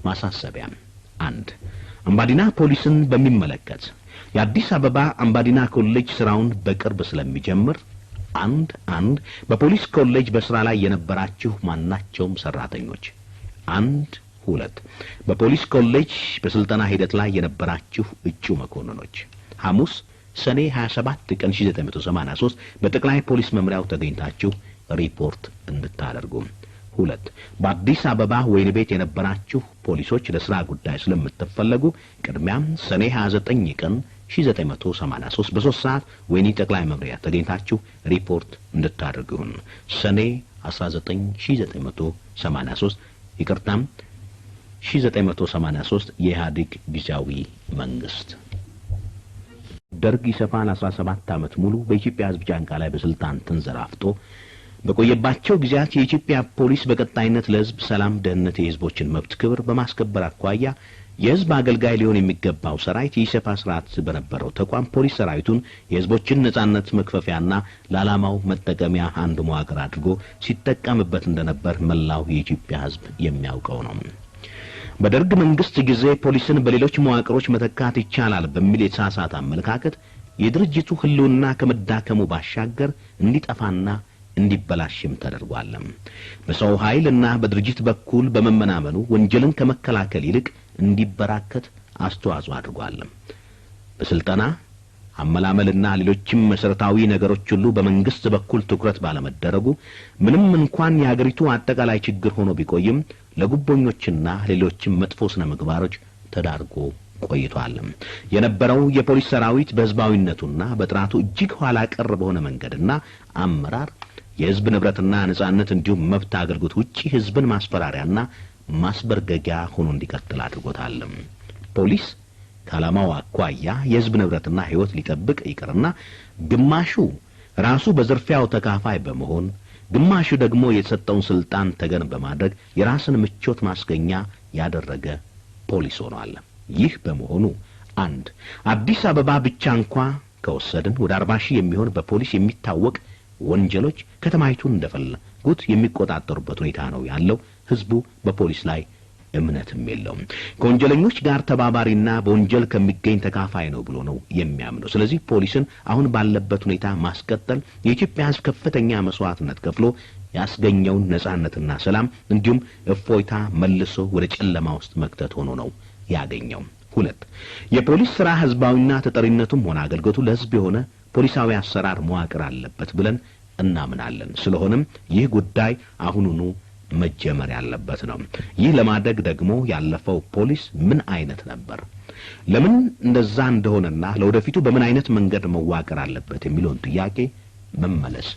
ማሳሰቢያ 1 አምባዲና ፖሊስን በሚመለከት የአዲስ አበባ አምባዲና ኮሌጅ ስራውን በቅርብ ስለሚጀምር አንድ በፖሊስ ኮሌጅ በስራ ላይ የነበራችሁ ማናቸውም ሰራተኞች 2 በፖሊስ ኮሌጅ በስልጠና ሂደት ላይ የነበራችሁ እጩ መኮንኖች ሐሙስ ሰኔ 27 ቀን 1983 በጠቅላይ ፖሊስ መምሪያው ተገኝታችሁ ሪፖርት እንድታደርጉ 2 በአዲስ አበባ ወይን ቤት የነበራችሁ ፖሊሶች ለስራ ጉዳይ ስለምትፈልጉ ቅድሚያም ሰኔ 29 ቀን 1983 በ3 ሰዓት ወይኒ ጠቅላይ መምሪያ ተገኝታችሁ ሪፖርት እንድታደርጉ ሰኔ 19 1983 ይቅርታም 1983 የኢህአዴግ ጊዜያዊ መንግስት ደርግ ኢሰፓን 17 ዓመት ሙሉ በኢትዮጵያ ህዝብ ጫንቃ ላይ በስልጣን ተንዘራፍቶ በቆየባቸው ጊዜያት የኢትዮጵያ ፖሊስ በቀጣይነት ለህዝብ ሰላም ደህንነት የህዝቦችን መብት ክብር በማስከበር አኳያ የህዝብ አገልጋይ ሊሆን የሚገባው ሰራዊት የኢሰፓ ስርዓት በነበረው ተቋም ፖሊስ ሰራዊቱን የህዝቦችን ነጻነት መክፈፊያና ለዓላማው መጠቀሚያ አንድ መዋቅር አድርጎ ሲጠቀምበት እንደነበር መላው የኢትዮጵያ ህዝብ የሚያውቀው ነው። በደርግ መንግስት ጊዜ ፖሊስን በሌሎች መዋቅሮች መተካት ይቻላል በሚል የተሳሳተ አመለካከት የድርጅቱ ህልውና ከመዳከሙ ባሻገር እንዲጠፋና እንዲበላሽም ተደርጓል። በሰው ኃይልና በድርጅት በኩል በመመናመኑ ወንጀልን ከመከላከል ይልቅ እንዲበራከት አስተዋጽኦ አድርጓል። በስልጠና አመላመልና ሌሎችም መሰረታዊ ነገሮች ሁሉ በመንግስት በኩል ትኩረት ባለመደረጉ ምንም እንኳን የሀገሪቱ አጠቃላይ ችግር ሆኖ ቢቆይም ለጉቦኞችና ሌሎችም መጥፎ ስነ ምግባሮች ተዳርጎ ቆይቷል። የነበረው የፖሊስ ሰራዊት በህዝባዊነቱና በጥራቱ እጅግ ኋላ ቀር በሆነ መንገድና አመራር የህዝብ ንብረትና ነጻነት እንዲሁም መብት አገልግሎት ውጪ ህዝብን ማስፈራሪያና ማስበርገጊያ ሆኖ እንዲቀጥል አድርጎታል። ፖሊስ ከዓላማው አኳያ የህዝብ ንብረትና ህይወት ሊጠብቅ ይቅርና ግማሹ ራሱ በዝርፊያው ተካፋይ በመሆን ግማሹ ደግሞ የተሰጠውን ስልጣን ተገን በማድረግ የራስን ምቾት ማስገኛ ያደረገ ፖሊስ ሆኗል። ይህ በመሆኑ አዲስ አበባ ብቻ እንኳን ከወሰድን ወደ 40 ሺህ የሚሆን በፖሊስ የሚታወቅ ወንጀሎች ከተማይቱን እንደፈለጉት የሚቆጣጠሩበት ሁኔታ ነው ያለው። ህዝቡ በፖሊስ ላይ እምነትም የለውም። ከወንጀለኞች ጋር ተባባሪና በወንጀል ከሚገኝ ተካፋይ ነው ብሎ ነው የሚያምነው። ስለዚህ ፖሊስን አሁን ባለበት ሁኔታ ማስቀጠል የኢትዮጵያ ህዝብ ከፍተኛ መስዋዕትነት ከፍሎ ያስገኘውን ነጻነትና ሰላም እንዲሁም እፎይታ መልሶ ወደ ጨለማ ውስጥ መክተት ሆኖ ነው ያገኘው። 2 የፖሊስ ስራ ህዝባዊና ተጠሪነቱም ሆነ አገልግሎቱ ለህዝብ የሆነ ፖሊሳዊ አሰራር መዋቅር አለበት ብለን እናምናለን። ስለሆነም ይህ ጉዳይ አሁኑኑ መጀመር ያለበት ነው። ይህ ለማድረግ ደግሞ ያለፈው ፖሊስ ምን አይነት ነበር፣ ለምን እንደዛ እንደሆነና ለወደፊቱ በምን አይነት መንገድ መዋቅር አለበት የሚለውን ጥያቄ መመለስ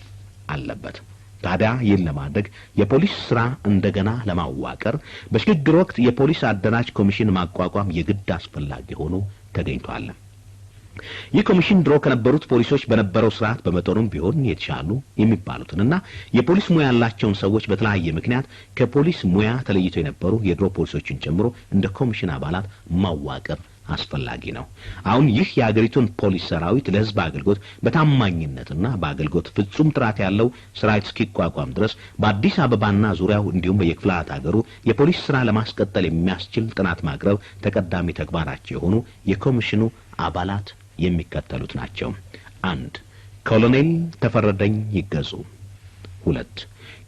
አለበት። ታዲያ ይህን ለማድረግ የፖሊስ ስራ እንደገና ለማዋቀር በሽግግር ወቅት የፖሊስ አደራጅ ኮሚሽን ማቋቋም የግድ አስፈላጊ ሆኖ ተገኝቷል። ይህ ኮሚሽን ድሮ ከነበሩት ፖሊሶች በነበረው ስርዓት በመጠኑም ቢሆን የተሻሉ የሚባሉትንና የፖሊስ ሙያ ያላቸውን ሰዎች በተለያየ ምክንያት ከፖሊስ ሙያ ተለይተው የነበሩ የድሮ ፖሊሶችን ጨምሮ እንደ ኮሚሽን አባላት ማዋቀር አስፈላጊ ነው። አሁን ይህ የሀገሪቱን ፖሊስ ሰራዊት ለህዝብ አገልግሎት በታማኝነትና በአገልግሎት ፍጹም ጥራት ያለው ሰራዊት እስኪቋቋም ድረስ በአዲስ አበባና ዙሪያው እንዲሁም በየክፍላት ሀገሩ የፖሊስ ስራ ለማስቀጠል የሚያስችል ጥናት ማቅረብ ተቀዳሚ ተግባራቸው የሆኑ የኮሚሽኑ አባላት የሚከተሉት ናቸው። 1 ኮሎኔል ተፈረደኝ ይገዙ 2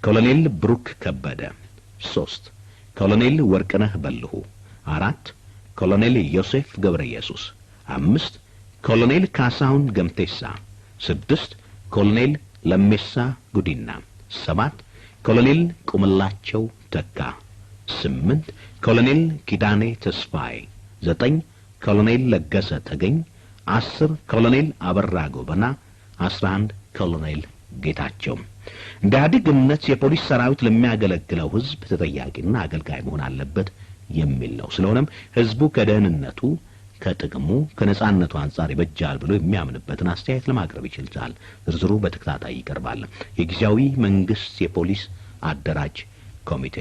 ኮሎኔል ብሩክ ከበደ 3 ኮሎኔል ወርቅነህ በልሁ 4 ኮሎኔል ዮሴፍ ገብረ ኢየሱስ 5 ኮሎኔል ካሳሁን ገምቴሳ 6 ኮሎኔል ለሜሳ ጉዲና 7 ኮሎኔል ቁምላቸው ተካ 8 ኮሎኔል ኪዳኔ ተስፋይ 9 ኮሎኔል ለገሰ ተገኝ 10 ኮሎኔል አበራ ጎበና 11 ኮሎኔል ጌታቸው። እንደ ኢህአዴግ እምነት የፖሊስ ሰራዊት ለሚያገለግለው ህዝብ ተጠያቂና አገልጋይ መሆን አለበት የሚል ነው። ስለሆነም ህዝቡ ከደህንነቱ ከጥቅሙ ከነጻነቱ አንጻር ይበጃል ብሎ የሚያምንበትን አስተያየት ለማቅረብ ይችላል። ዝርዝሩ በተከታታይ ይቀርባል። የጊዜያዊ መንግስት የፖሊስ አደራጅ ኮሚቴ